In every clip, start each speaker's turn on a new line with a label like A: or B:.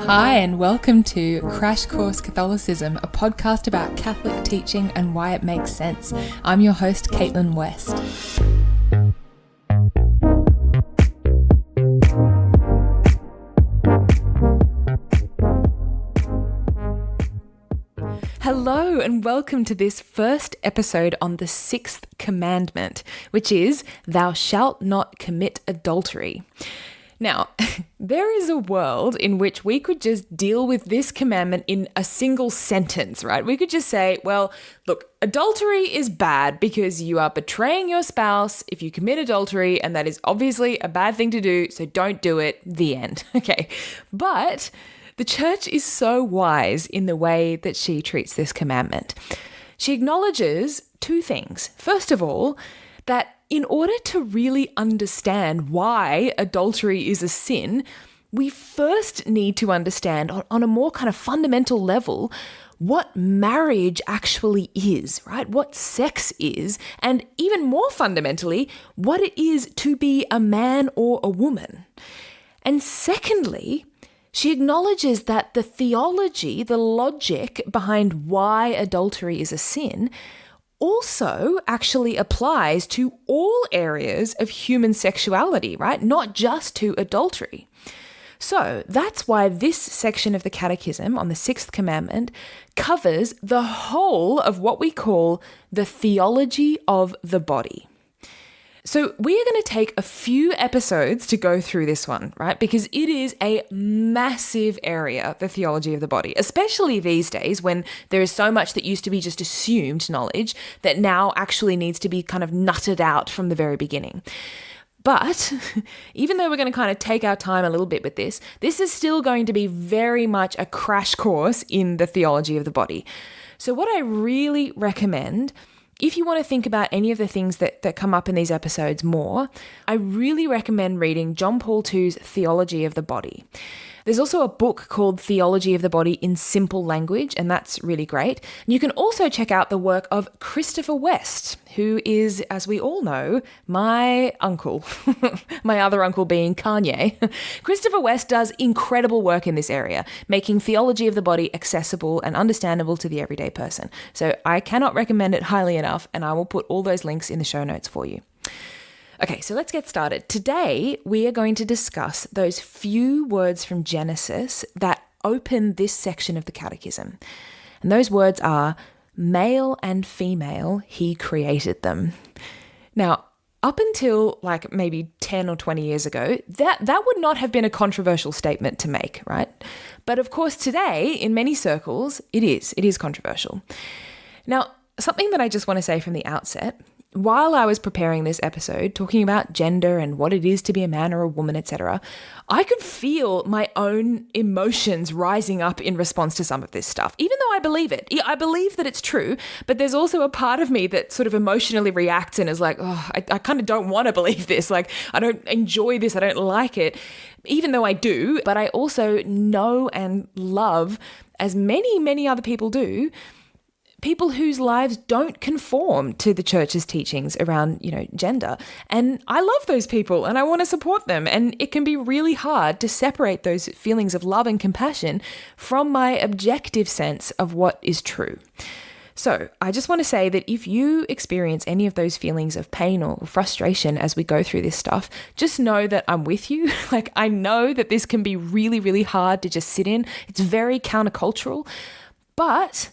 A: Hi and welcome to Crash Course Catholicism, a podcast about Catholic teaching and why it makes sense. I'm your host, Caitlin West. Hello and welcome to this first episode on the Sixth Commandment, which is, "Thou shalt not commit adultery." Now, there is a world in which we could just deal with this commandment in a single sentence, right? We could just say, well, look, adultery is bad because you are betraying your spouse if you commit adultery, and that is obviously a bad thing to do, so don't do it, the end. Okay, but the church is so wise in the way that she treats this commandment. She acknowledges two things. First of all, that in order to really understand why adultery is a sin, we first need to understand on a more kind of fundamental level what marriage actually is, right? What sex is, and even more fundamentally, what it is to be a man or a woman. And secondly, she acknowledges that the theology, the logic behind why adultery is a sin, also actually applies to all areas of human sexuality, right? Not just to adultery. So that's why this section of the Catechism on the Sixth Commandment covers the whole of what we call the theology of the body. So we are going to take a few episodes to go through this one, right? Because it is a massive area, the theology of the body, especially these days when there is so much that used to be just assumed knowledge that now actually needs to be kind of nutted out from the very beginning. But even though we're going to kind of take our time a little bit with this is still going to be very much a crash course in the theology of the body. So what I really recommend, if you want to think about any of the things that come up in these episodes more, I really recommend reading John Paul II's Theology of the Body. There's also a book called Theology of the Body in Simple Language, and that's really great. And you can also check out the work of Christopher West, who is, as we all know, my uncle, my other uncle being Kanye. Christopher West does incredible work in this area, making theology of the body accessible and understandable to the everyday person. So I cannot recommend it highly enough, and I will put all those links in the show notes for you. Okay, so let's get started. Today, we are going to discuss those few words from Genesis that open this section of the Catechism. And those words are, male and female, he created them. Now, up until like maybe 10 or 20 years ago, that would not have been a controversial statement to make, right? But of course, today, in many circles, it is controversial. Now, something that I just want to say from the outset, while I was preparing this episode, talking about gender and what it is to be a man or a woman, etc., I could feel my own emotions rising up in response to some of this stuff, even though I believe it. I believe that it's true, but there's also a part of me that sort of emotionally reacts and is like, oh, I kind of don't want to believe this. Like, I don't enjoy this. I don't like it, even though I do. But I also know and love, as many other people do, people whose lives don't conform to the church's teachings around, gender. And I love those people and I want to support them. And it can be really hard to separate those feelings of love and compassion from my objective sense of what is true. So I just want to say that if you experience any of those feelings of pain or frustration as we go through this stuff, just know that I'm with you. Like, I know that this can be really, really hard to just sit in. It's very countercultural, but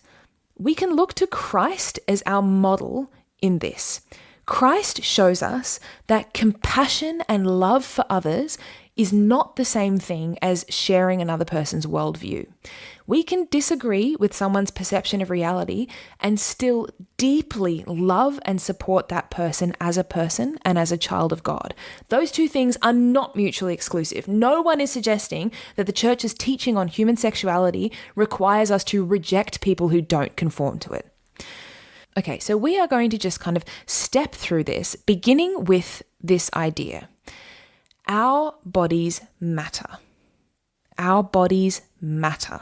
A: we can look to Christ as our model in this. Christ shows us that compassion and love for others is not the same thing as sharing another person's worldview. We can disagree with someone's perception of reality and still deeply love and support that person as a person and as a child of God. Those two things are not mutually exclusive. No one is suggesting that the church's teaching on human sexuality requires us to reject people who don't conform to it. Okay, so we are going to just kind of step through this, beginning with this idea. Our bodies matter. Our bodies matter.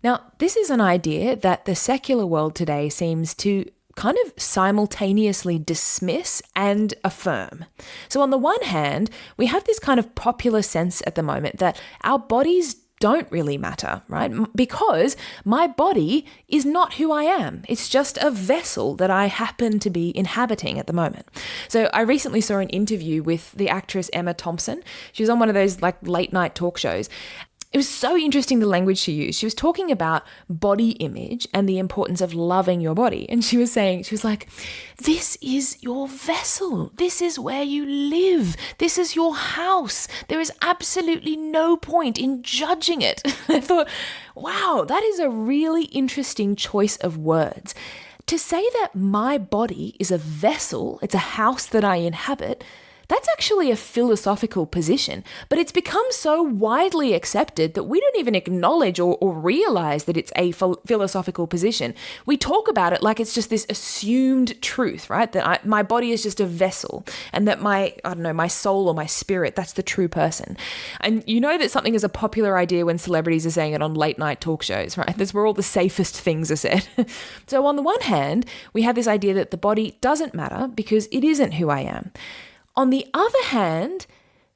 A: Now, this is an idea that the secular world today seems to kind of simultaneously dismiss and affirm. So on the one hand, we have this kind of popular sense at the moment that our bodies don't really matter, right? Because my body is not who I am. It's just a vessel that I happen to be inhabiting at the moment. So I recently saw an interview with the actress Emma Thompson. She was on one of those like late night talk shows. It was so interesting, the language she used. She was talking about body image and the importance of loving your body. And she was like, this is your vessel. This is where you live. This is your house. There is absolutely no point in judging it. I thought, wow, that is a really interesting choice of words. To say that my body is a vessel, it's a house that I inhabit, that's actually a philosophical position, but it's become so widely accepted that we don't even acknowledge or realize that it's a philosophical position. We talk about it like it's just this assumed truth, right? That my body is just a vessel and that my soul or my spirit, that's the true person. And you know that something is a popular idea when celebrities are saying it on late night talk shows, right? That's where all the safest things are said. So on the one hand, we have this idea that the body doesn't matter because it isn't who I am. On the other hand,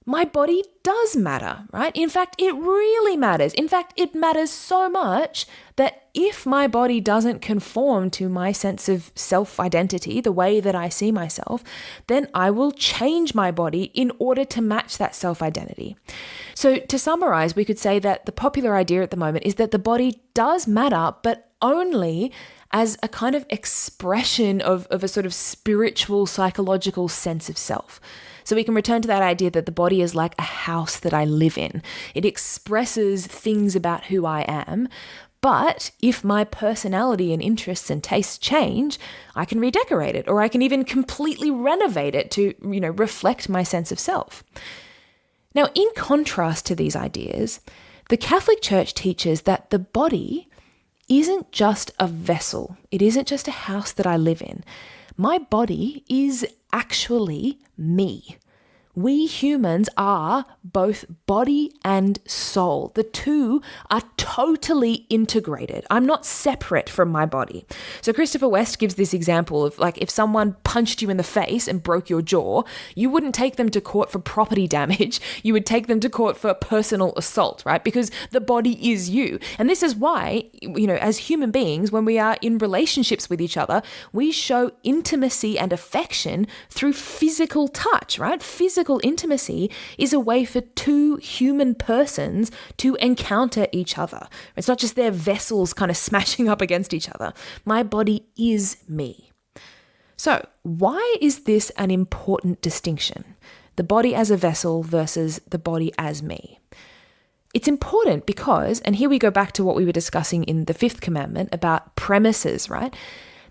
A: my body does matter, right? In fact, it really matters. In fact, it matters so much that if my body doesn't conform to my sense of self-identity, the way that I see myself, then I will change my body in order to match that self-identity. So to summarize, we could say that the popular idea at the moment is that the body does matter, but only as a kind of expression of a sort of spiritual, psychological sense of self. So we can return to that idea that the body is like a house that I live in. It expresses things about who I am, but if my personality and interests and tastes change, I can redecorate it, or I can even completely renovate it to, reflect my sense of self. Now, in contrast to these ideas, the Catholic Church teaches that the body isn't just a vessel. It isn't just a house that I live in. My body is actually me. We humans are both body and soul. The two are totally integrated. I'm not separate from my body. So Christopher West gives this example of like if someone punched you in the face and broke your jaw, you wouldn't take them to court for property damage. You would take them to court for personal assault, right? Because the body is you. And this is why, as human beings, when we are in relationships with each other, we show intimacy and affection through physical touch, right? Physical intimacy is a way for two human persons to encounter each other. It's not just their vessels kind of smashing up against each other. My body is me. So why is this an important distinction? The body as a vessel versus the body as me. It's important because, and here we go back to what we were discussing in the Fifth Commandment about premises, right?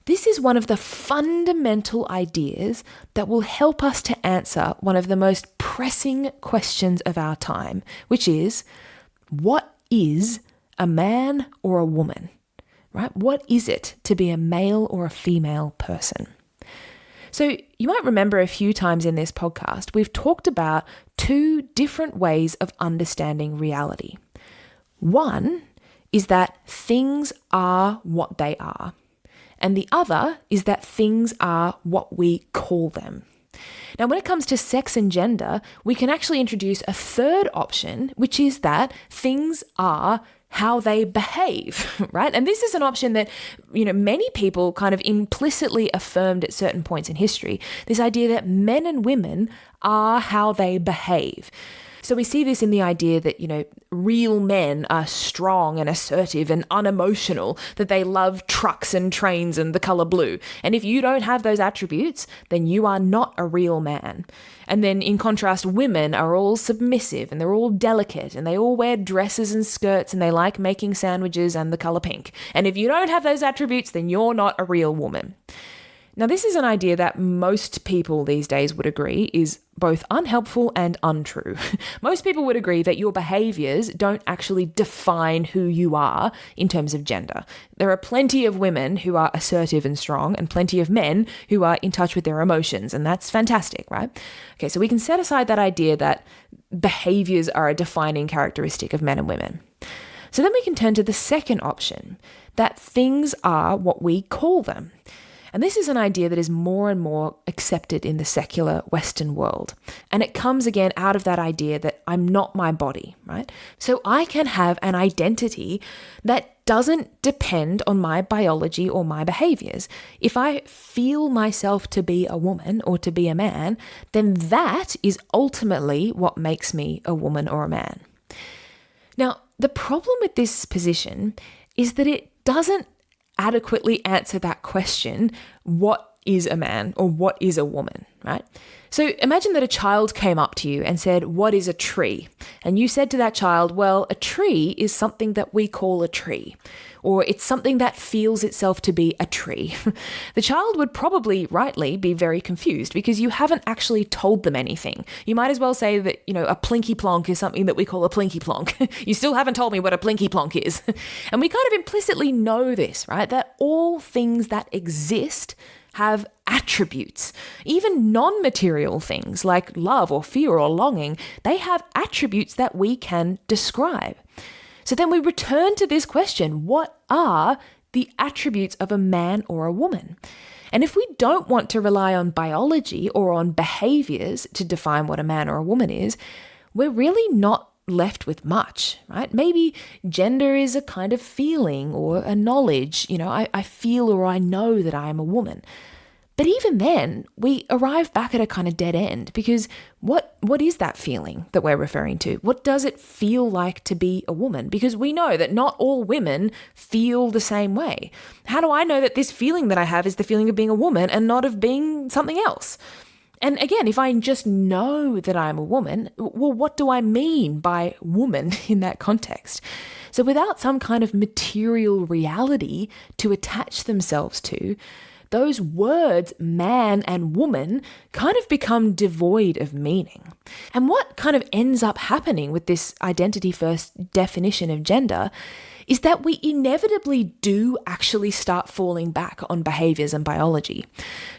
A: This is one of the fundamental ideas that will help us to answer one of the most pressing questions of our time, which is, what is a man or a woman, right? What is it to be a male or a female person? So you might remember a few times in this podcast, we've talked about two different ways of understanding reality. One is that things are what they are. And the other is that things are what we call them. Now, when it comes to sex and gender, we can actually introduce a third option, which is that things are how they behave, right? And this is an option that, many people kind of implicitly affirmed at certain points in history, this idea that men and women are how they behave. So we see this in the idea that, real men are strong and assertive and unemotional, that they love trucks and trains and the color blue. And if you don't have those attributes, then you are not a real man. And then in contrast, women are all submissive and they're all delicate and they all wear dresses and skirts and they like making sandwiches and the color pink. And if you don't have those attributes, then you're not a real woman. Now, this is an idea that most people these days would agree is both unhelpful and untrue. Most people would agree that your behaviors don't actually define who you are in terms of gender. There are plenty of women who are assertive and strong and plenty of men who are in touch with their emotions, and that's fantastic, right? Okay, so we can set aside that idea that behaviors are a defining characteristic of men and women. So then we can turn to the second option, that things are what we call them. And this is an idea that is more and more accepted in the secular Western world. And it comes again out of that idea that I'm not my body, right? So I can have an identity that doesn't depend on my biology or my behaviors. If I feel myself to be a woman or to be a man, then that is ultimately what makes me a woman or a man. Now, the problem with this position is that it doesn't adequately answer that question, what is a man or what is a woman, right? So imagine that a child came up to you and said, what is a tree? And you said to that child, well, a tree is something that we call a tree, or it's something that feels itself to be a tree. The child would probably rightly be very confused because you haven't actually told them anything. You might as well say that, a plinky plonk is something that we call a plinky plonk. You still haven't told me what a plinky plonk is. And we kind of implicitly know this, right? That all things that exist have attributes. Even non-material things like love or fear or longing, they have attributes that we can describe. So then we return to this question, what are the attributes of a man or a woman? And if we don't want to rely on biology or on behaviors to define what a man or a woman is, we're really not left with much, right? Maybe gender is a kind of feeling or a knowledge. I feel or I know that I am a woman. But even then, we arrive back at a kind of dead end because what is that feeling that we're referring to? What does it feel like to be a woman? Because we know that not all women feel the same way. How do I know that this feeling that I have is the feeling of being a woman and not of being something else? And again, if I just know that I'm a woman, well, what do I mean by woman in that context? So without some kind of material reality to attach themselves to, those words, man and woman, kind of become devoid of meaning. And what kind of ends up happening with this identity-first definition of gender is that we inevitably do actually start falling back on behaviors and biology.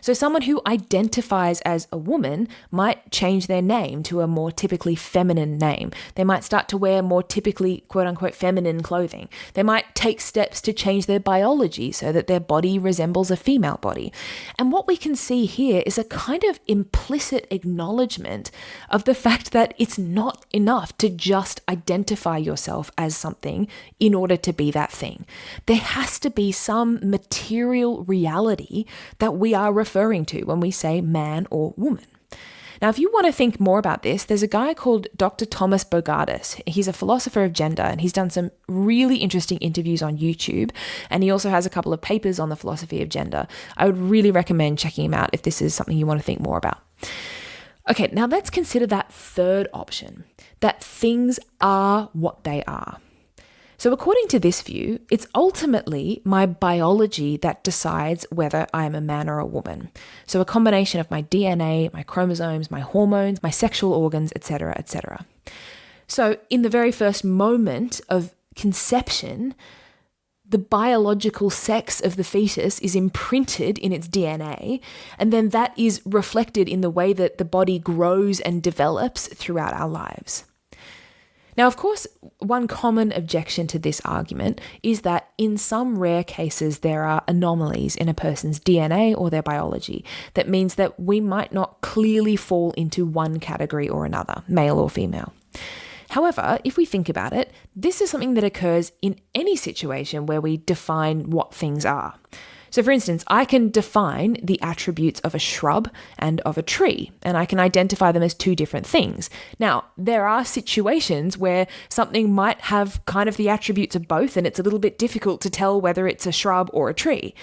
A: So someone who identifies as a woman might change their name to a more typically feminine name. They might start to wear more typically quote-unquote feminine clothing. They might take steps to change their biology so that their body resembles a female body. And what we can see here is a kind of implicit acknowledgement of the fact that it's not enough to just identify yourself as something in order to be that thing. There has to be some material reality that we are referring to when we say man or woman. Now, if you want to think more about this, there's a guy called Dr. Thomas Bogardus. He's a philosopher of gender, and he's done some really interesting interviews on YouTube, and he also has a couple of papers on the philosophy of gender. I would really recommend checking him out if this is something you want to think more about. Okay, now let's consider that third option, that things are what they are. So according to this view, it's ultimately my biology that decides whether I'm a man or a woman. So a combination of my DNA, my chromosomes, my hormones, my sexual organs, etc., etc. So in the very first moment of conception, the biological sex of the fetus is imprinted in its DNA, and then that is reflected in the way that the body grows and develops throughout our lives. Now, of course, one common objection to this argument is that in some rare cases there are anomalies in a person's DNA or their biology. That means that we might not clearly fall into one category or another, male or female. However, if we think about it, this is something that occurs in any situation where we define what things are. So for instance, I can define the attributes of a shrub and of a tree, and I can identify them as two different things. Now, there are situations where something might have kind of the attributes of both, and it's a little bit difficult to tell whether it's a shrub or a tree.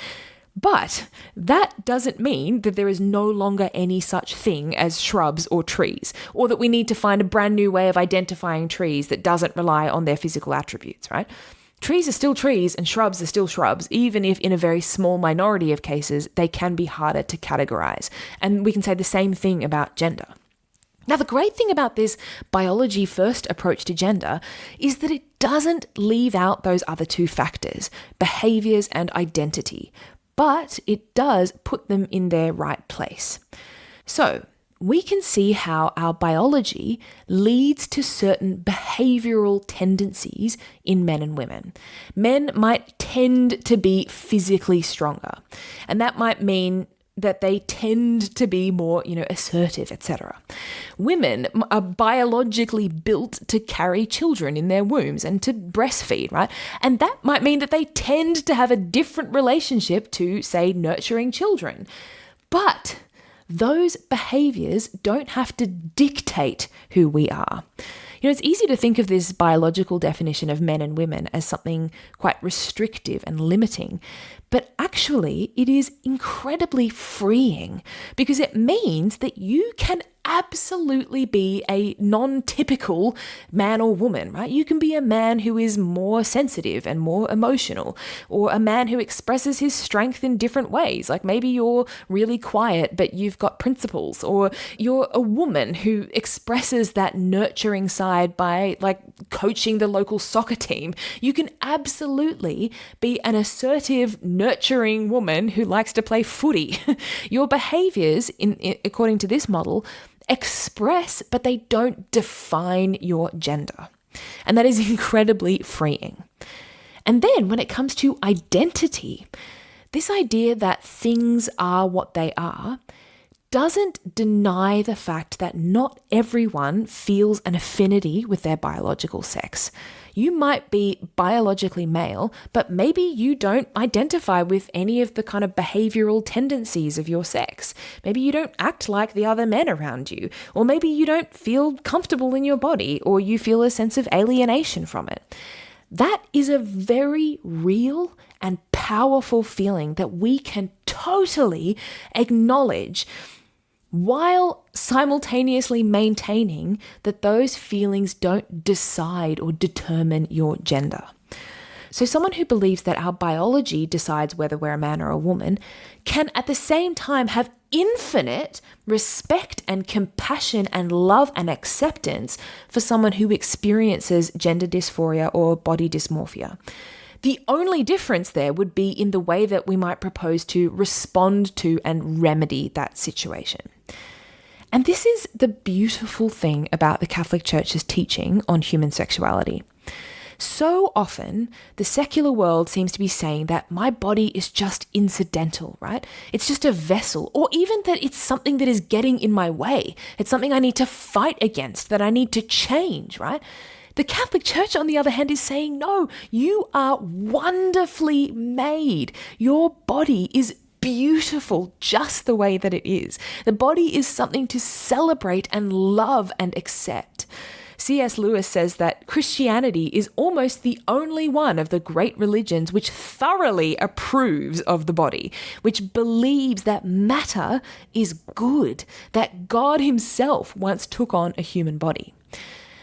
A: But that doesn't mean that there is no longer any such thing as shrubs or trees, or that we need to find a brand new way of identifying trees that doesn't rely on their physical attributes, right? Trees are still trees and shrubs are still shrubs, even if in a very small minority of cases, they can be harder to categorize. And we can say the same thing about gender. Now, the great thing about this biology-first approach to gender is that it doesn't leave out those other two factors, behaviors and identity, but it does put them in their right place. So, we can see how our biology leads to certain behavioral tendencies in men and women. Men might tend to be physically stronger, and that might mean that they tend to be more, assertive, etc. Women are biologically built to carry children in their wombs and to breastfeed, right? And that might mean that they tend to have a different relationship to, say, nurturing children. But those behaviors don't have to dictate who we are. It's easy to think of this biological definition of men and women as something quite restrictive and limiting, but actually it is incredibly freeing because it means that you can absolutely be a non-typical man or woman, right? You can be a man who is more sensitive and more emotional, or a man who expresses his strength in different ways. Like maybe you're really quiet, but you've got principles, or you're a woman who expresses that nurturing side by like coaching the local soccer team. You can absolutely be an assertive, nurturing woman who likes to play footy. Your behaviors, according to this model, express, but they don't define your gender. And that is incredibly freeing. And then when it comes to identity, this idea that things are what they are doesn't deny the fact that not everyone feels an affinity with their biological sex. You might be biologically male, but maybe you don't identify with any of the kind of behavioral tendencies of your sex. Maybe you don't act like the other men around you, or maybe you don't feel comfortable in your body, or you feel a sense of alienation from it. That is a very real and powerful feeling that we can totally acknowledge while simultaneously maintaining that those feelings don't decide or determine your gender. So someone who believes that our biology decides whether we're a man or a woman can at the same time have infinite respect and compassion and love and acceptance for someone who experiences gender dysphoria or body dysmorphia. The only difference there would be in the way that we might propose to respond to and remedy that situation. And this is the beautiful thing about the Catholic Church's teaching on human sexuality. So often, the secular world seems to be saying that my body is just incidental, right? It's just a vessel, or even that it's something that is getting in my way. It's something I need to fight against, that I need to change, right? The Catholic Church, on the other hand, is saying, no, you are wonderfully made. Your body is beautiful just the way that it is. The body is something to celebrate and love and accept. C.S. Lewis says that Christianity is almost the only one of the great religions which thoroughly approves of the body, which believes that matter is good, that God himself once took on a human body.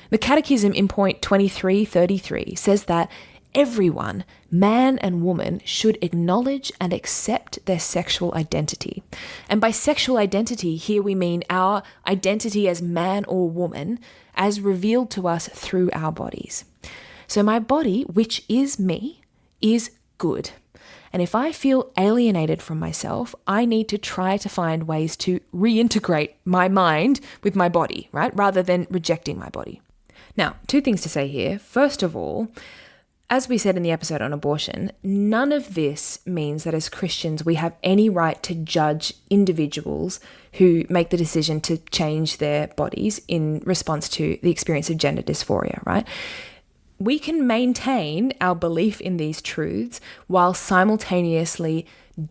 A: The Catechism in point 2333 says that everyone, man and woman, should acknowledge and accept their sexual identity. And by sexual identity, here we mean our identity as man or woman as revealed to us through our bodies. So my body, which is me, is good. And if I feel alienated from myself, I need to try to find ways to reintegrate my mind with my body, right? Rather than rejecting my body. Now, two things to say here. First of all, as we said in the episode on abortion, none of this means that as Christians we have any right to judge individuals who make the decision to change their bodies in response to the experience of gender dysphoria, right? We can maintain our belief in these truths while simultaneously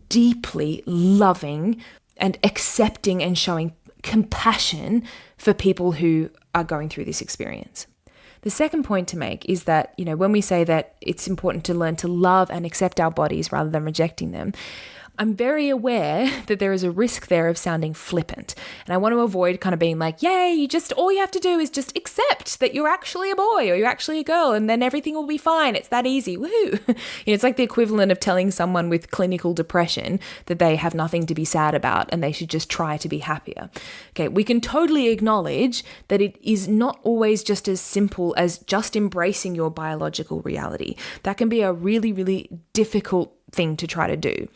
A: deeply loving and accepting and showing compassion for people who are going through this experience. The second point to make is that, when we say that it's important to learn to love and accept our bodies rather than rejecting them, I'm very aware that there is a risk there of sounding flippant. And I want to avoid kind of being like, yay, all you have to do is just accept that you're actually a boy or you're actually a girl and then everything will be fine. It's that easy. Woohoo. It's like the equivalent of telling someone with clinical depression that they have nothing to be sad about and they should just try to be happier. Okay, we can totally acknowledge that it is not always just as simple as just embracing your biological reality. That can be a really, really difficult thing to try to do.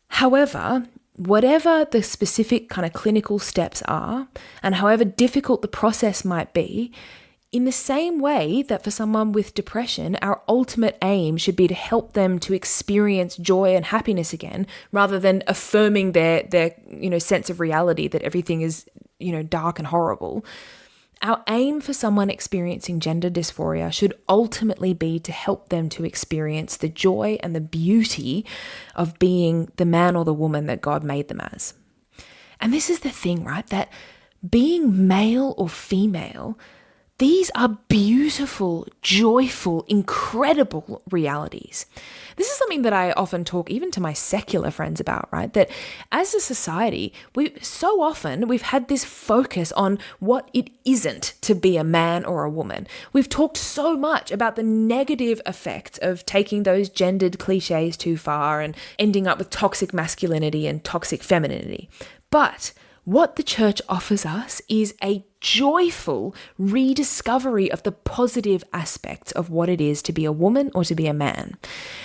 A: However, whatever the specific kind of clinical steps are, and however difficult the process might be, in the same way that for someone with depression, our ultimate aim should be to help them to experience joy and happiness again, rather than affirming their sense of reality that everything is, dark and horrible. Our aim for someone experiencing gender dysphoria should ultimately be to help them to experience the joy and the beauty of being the man or the woman that God made them as. And this is the thing, right? That being male or female, these are beautiful, joyful, incredible realities. This is something that I often talk even to my secular friends about, right? That as a society, we've had this focus on what it isn't to be a man or a woman. We've talked so much about the negative effects of taking those gendered cliches too far and ending up with toxic masculinity and toxic femininity. But what the church offers us is a joyful rediscovery of the positive aspects of what it is to be a woman or to be a man.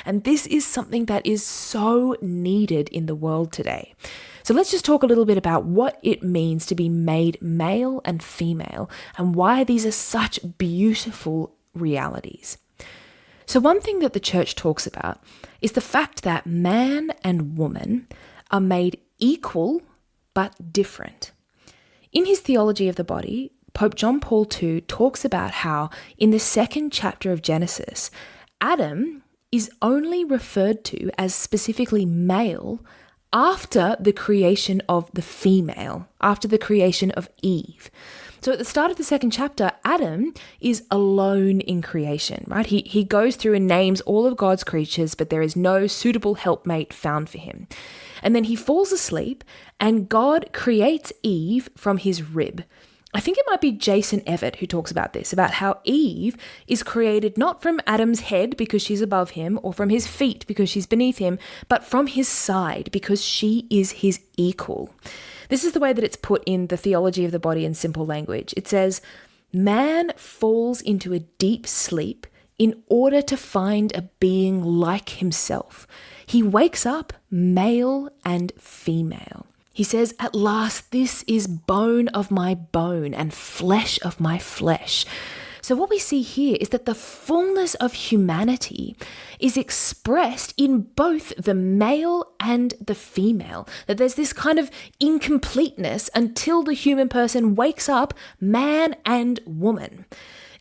A: And this is something that is so needed in the world today. So let's just talk a little bit about what it means to be made male and female and why these are such beautiful realities. So one thing that the church talks about is the fact that man and woman are made equal but different. In his Theology of the Body, Pope John Paul II talks about how in the second chapter of Genesis, Adam is only referred to as specifically male after the creation of the female, after the creation of Eve. So at the start of the second chapter, Adam is alone in creation, right? He goes through and names all of God's creatures, but there is no suitable helpmate found for him. And then he falls asleep and God creates Eve from his rib. I think it might be Jason Everett who talks about this, about how Eve is created not from Adam's head because she's above him or from his feet because she's beneath him, but from his side because she is his equal. This is the way that it's put in the Theology of the Body in simple language. It says, man falls into a deep sleep in order to find a being like himself. He wakes up male and female. He says, at last, this is bone of my bone and flesh of my flesh. So what we see here is that the fullness of humanity is expressed in both the male and the female. That there's this kind of incompleteness until the human person wakes up man and woman.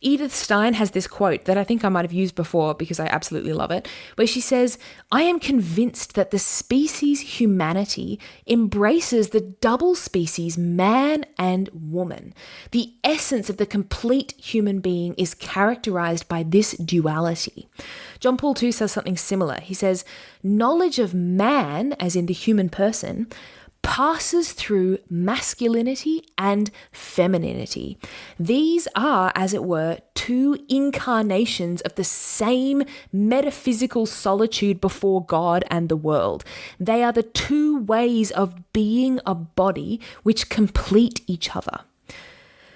A: Edith Stein has this quote that I think I might have used before because I absolutely love it, where she says, I am convinced that the species humanity embraces the double species man and woman. The essence of the complete human being is characterized by this duality. John Paul II says something similar. He says, knowledge of man, as in the human person, passes through masculinity and femininity. These are, as it were, two incarnations of the same metaphysical solitude before God and the world. They are the two ways of being a body which complete each other.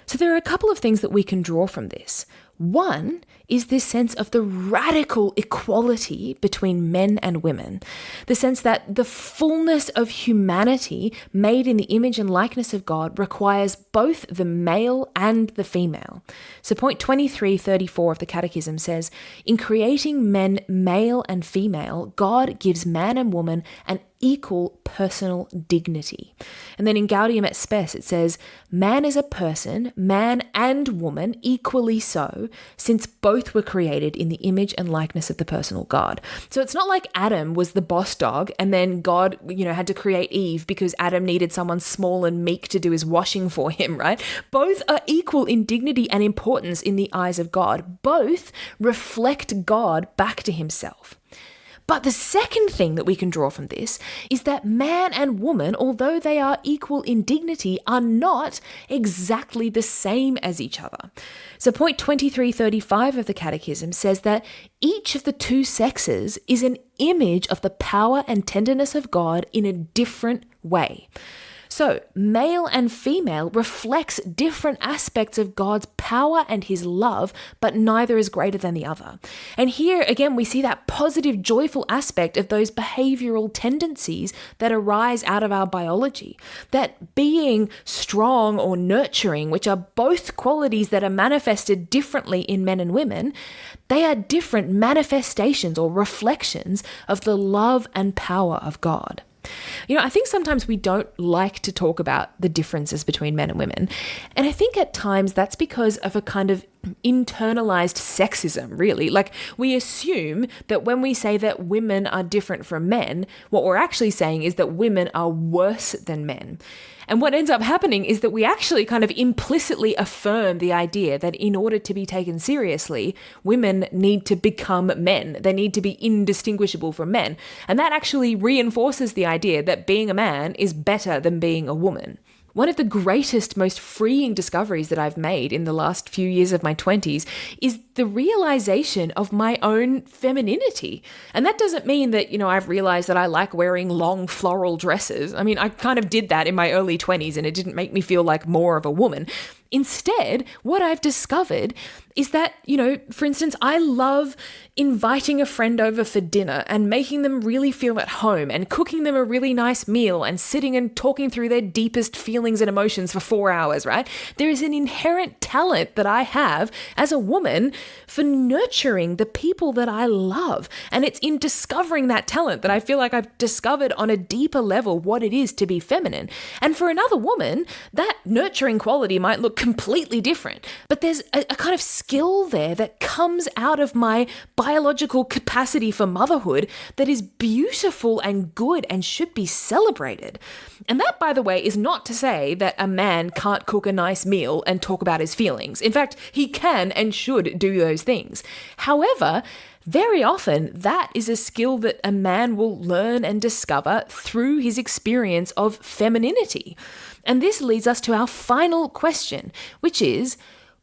A: So there are a couple of things that we can draw from this. One is this sense of the radical equality between men and women, the sense that the fullness of humanity made in the image and likeness of God requires both the male and the female. So point 2334 of the Catechism says, in creating men male and female, God gives man and woman an equal personal dignity. And then in Gaudium et Spes it says, man is a person, man and woman equally so, since both were created in the image and likeness of the personal God. So it's not like Adam was the boss dog and then God, had to create Eve because Adam needed someone small and meek to do his washing for him, right? Both are equal in dignity and importance in the eyes of God. Both reflect God back to himself. But the second thing that we can draw from this is that man and woman, although they are equal in dignity, are not exactly the same as each other. So point 2335 of the Catechism says that each of the two sexes is an image of the power and tenderness of God in a different way. So, male and female reflects different aspects of God's power and his love, but neither is greater than the other. And here, again, we see that positive, joyful aspect of those behavioral tendencies that arise out of our biology. That being strong or nurturing, which are both qualities that are manifested differently in men and women, they are different manifestations or reflections of the love and power of God. I think sometimes we don't like to talk about the differences between men and women. And I think at times that's because of a kind of internalized sexism, really. Like, we assume that when we say that women are different from men, what we're actually saying is that women are worse than men. And what ends up happening is that we actually kind of implicitly affirm the idea that in order to be taken seriously, women need to become men. They need to be indistinguishable from men. And that actually reinforces the idea that being a man is better than being a woman. One of the greatest, most freeing discoveries that I've made in the last few years of my 20s is the realization of my own femininity. And that doesn't mean that, I've realized that I like wearing long floral dresses. I mean, I kind of did that in my early 20s and it didn't make me feel like more of a woman. Instead, what I've discovered is that, for instance, I love inviting a friend over for dinner and making them really feel at home and cooking them a really nice meal and sitting and talking through their deepest feelings and emotions for 4 hours, right? There is an inherent talent that I have as a woman for nurturing the people that I love. And it's in discovering that talent that I feel like I've discovered on a deeper level what it is to be feminine. And for another woman, that nurturing quality might look completely different. But there's a kind of skill there that comes out of my biological capacity for motherhood that is beautiful and good and should be celebrated. And that, by the way, is not to say that a man can't cook a nice meal and talk about his feelings. In fact, he can and should do those things. However, very often, that is a skill that a man will learn and discover through his experience of femininity. And this leads us to our final question, which is,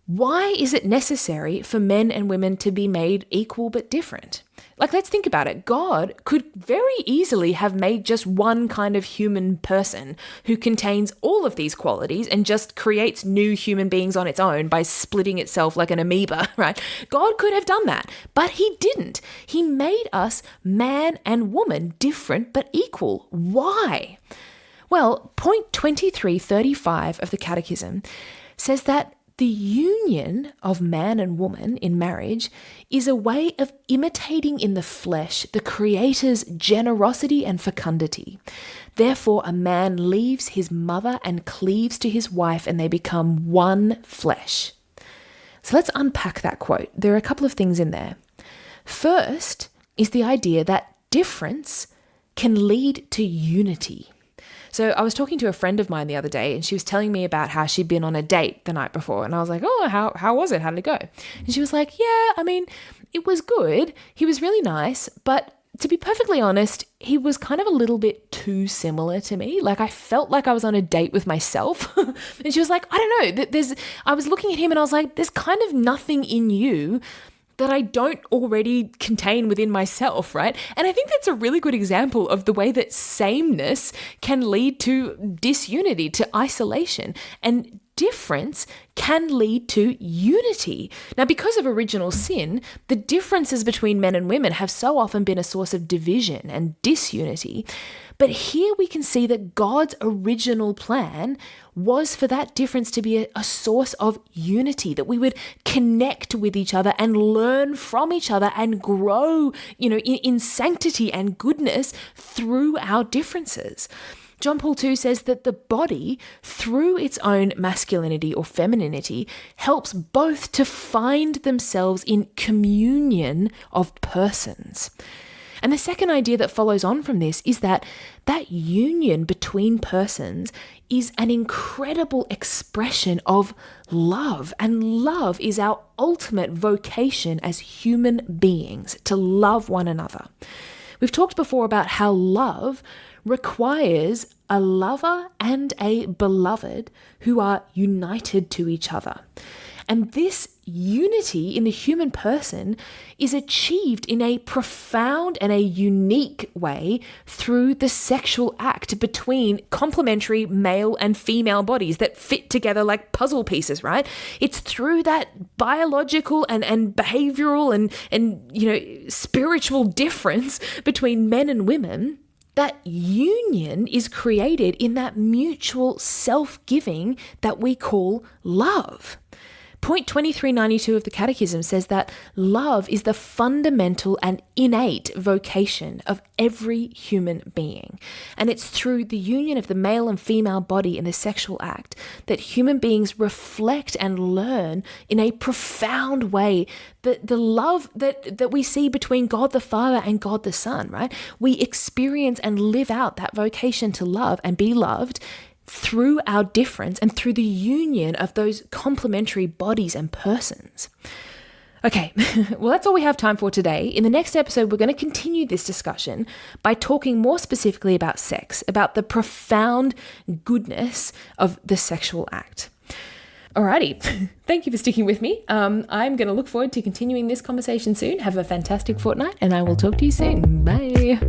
A: why is it necessary for men and women to be made equal but different? Let's think about it. God could very easily have made just one kind of human person who contains all of these qualities and just creates new human beings on its own by splitting itself like an amoeba, right? God could have done that, but he didn't. He made us man and woman, different but equal. Why? Well, point 2335 of the Catechism says that the union of man and woman in marriage is a way of imitating in the flesh the Creator's generosity and fecundity. Therefore, a man leaves his mother and cleaves to his wife, and they become one flesh. So let's unpack that quote. There are a couple of things in there. First is the idea that difference can lead to unity. So I was talking to a friend of mine the other day and she was telling me about how she'd been on a date the night before. And I was like, oh, how was it? How did it go? And she was like, it was good. He was really nice. But to be perfectly honest, he was kind of a little bit too similar to me. Like, I felt like I was on a date with myself. And she was like, I don't know. I was looking at him and I was like, there's kind of nothing in you that I don't already contain within myself, right? And I think that's a really good example of the way that sameness can lead to disunity, to isolation, and difference can lead to unity. Now, because of original sin, the differences between men and women have so often been a source of division and disunity. But here we can see that God's original plan was for that difference to be a source of unity, that we would connect with each other and learn from each other and grow, in sanctity and goodness through our differences. John Paul II says that the body, through its own masculinity or femininity, helps both to find themselves in communion of persons. And the second idea that follows on from this is that union between persons is an incredible expression of love. And love is our ultimate vocation as human beings, to love one another. We've talked before about how love requires a lover and a beloved who are united to each other. And this unity in the human person is achieved in a profound and a unique way through the sexual act between complementary male and female bodies that fit together like puzzle pieces, right? It's through that biological and behavioral and spiritual difference between men and women that union is created in that mutual self-giving that we call love. Point 2392 of the Catechism says that love is the fundamental and innate vocation of every human being. And it's through the union of the male and female body in the sexual act that human beings reflect and learn in a profound way the love that we see between God the Father and God the Son, right? We experience and live out that vocation to love and be loved through our difference and through the union of those complementary bodies and persons. Okay, well, that's all we have time for today. In the next episode, we're going to continue this discussion by talking more specifically about sex, about the profound goodness of the sexual act. Alrighty, thank you for sticking with me. I'm going to look forward to continuing this conversation soon. Have a fantastic fortnight, and I will talk to you soon. Bye.